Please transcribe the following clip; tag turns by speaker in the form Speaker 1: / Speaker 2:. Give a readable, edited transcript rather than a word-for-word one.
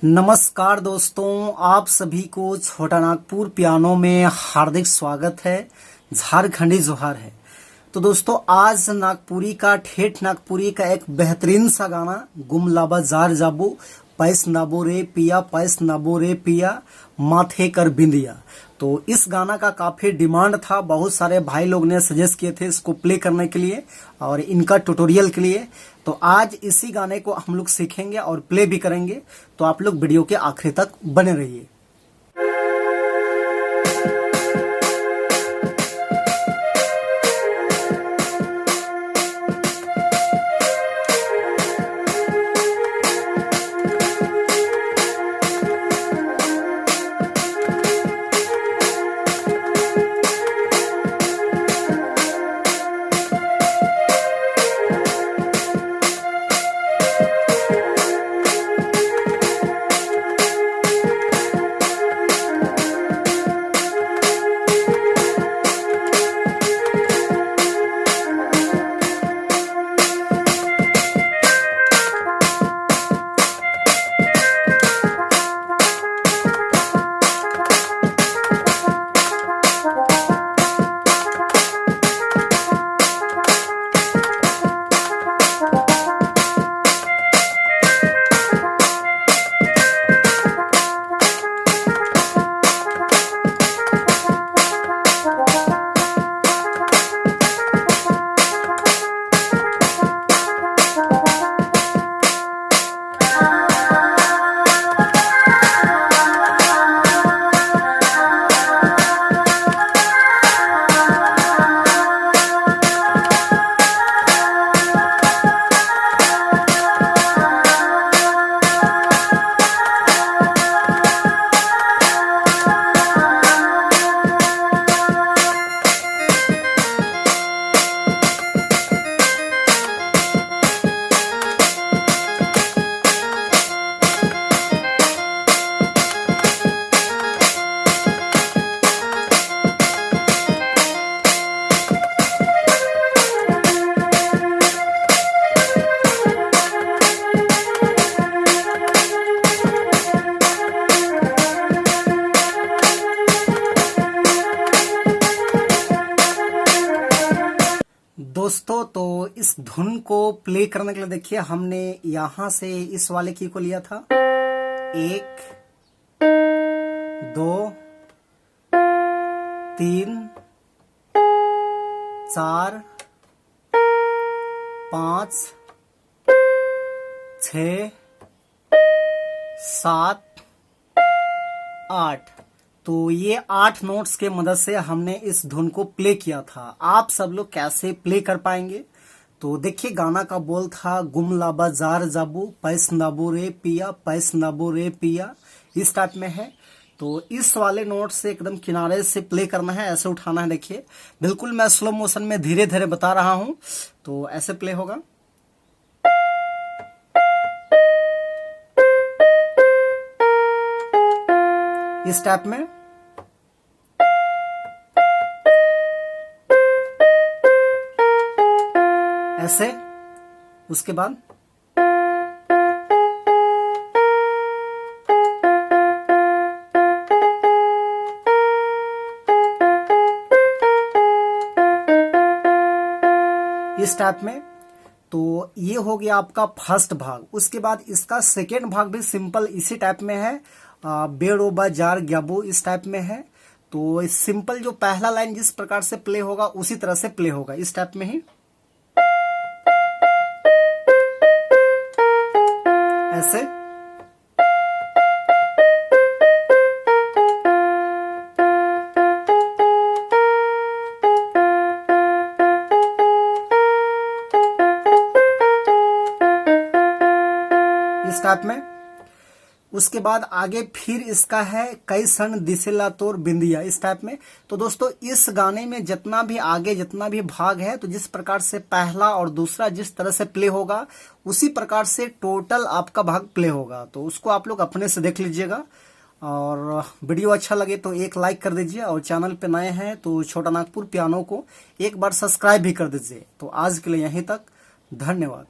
Speaker 1: नमस्कार दोस्तों, आप सभी को छोटा नागपुर पियानो में हार्दिक स्वागत है। झारखंडी जोहार है। तो दोस्तों, आज नागपुरी का ठेठ नागपुरी का एक बेहतरीन सा गाना गुमलाबा जार जाबू पैस नाबो रे पिया, पैस नाबो रे पिया, माथे कर बिंदिया। तो इस गाना का काफी डिमांड था, बहुत सारे भाई लोग ने सजेस्ट किए थे इसको प्ले करने के लिए और इनका ट्यूटोरियल के लिए। तो आज इसी गाने को हम लोग सीखेंगे और प्ले भी करेंगे। तो आप लोग वीडियो के आखिरी तक बने रहिए। दोस्तों, तो इस धुन को प्ले करने के लिए देखिए, हमने यहां से इस वाले की को लिया था। 1 2 3 4 5 6 7 8। तो ये 8 नोट्स के मदद से हमने इस धुन को प्ले किया था। आप सब लोग कैसे प्ले कर पाएंगे? तो देखिए, गाना का बोल था गुमलाबा जार जाबू पैस नाबू रे पिया, पैस नाबू रे पिया, इस टाइप में है। तो इस वाले नोट से एकदम किनारे से प्ले करना है, ऐसे उठाना है। देखिए, बिल्कुल मैं स्लो मोशन में धीरे धीरे बता रहा हूं, तो ऐसे प्ले होगा। इस टाइप में ऐसे, उसके बाद इस टाइप में। तो ये हो गया आपका फर्स्ट भाग। उसके बाद इसका सेकेंड भाग भी सिंपल इसी टाइप में है, बेड़ो बाजार ग्याबो, इस टाइप में है। तो सिंपल जो पहला लाइन जिस प्रकार से प्ले होगा उसी तरह से प्ले होगा, इस टाइप में ही, ऐसे। इस टाइप में। उसके बाद आगे फिर इसका है कई सन दिसेला तोर बिंदिया, इस टाइप में। तो दोस्तों, इस गाने में जितना भी आगे जितना भी भाग है, तो जिस प्रकार से पहला और दूसरा जिस तरह से प्ले होगा उसी प्रकार से टोटल आपका भाग प्ले होगा। तो उसको आप लोग अपने से देख लीजिएगा। और वीडियो अच्छा लगे तो एक लाइक कर दीजिए, और चैनल पे नए हैं तो छोटा नागपुर पियानो को एक बार सब्सक्राइब भी कर दीजिए। तो आज के लिए यहीं तक, धन्यवाद।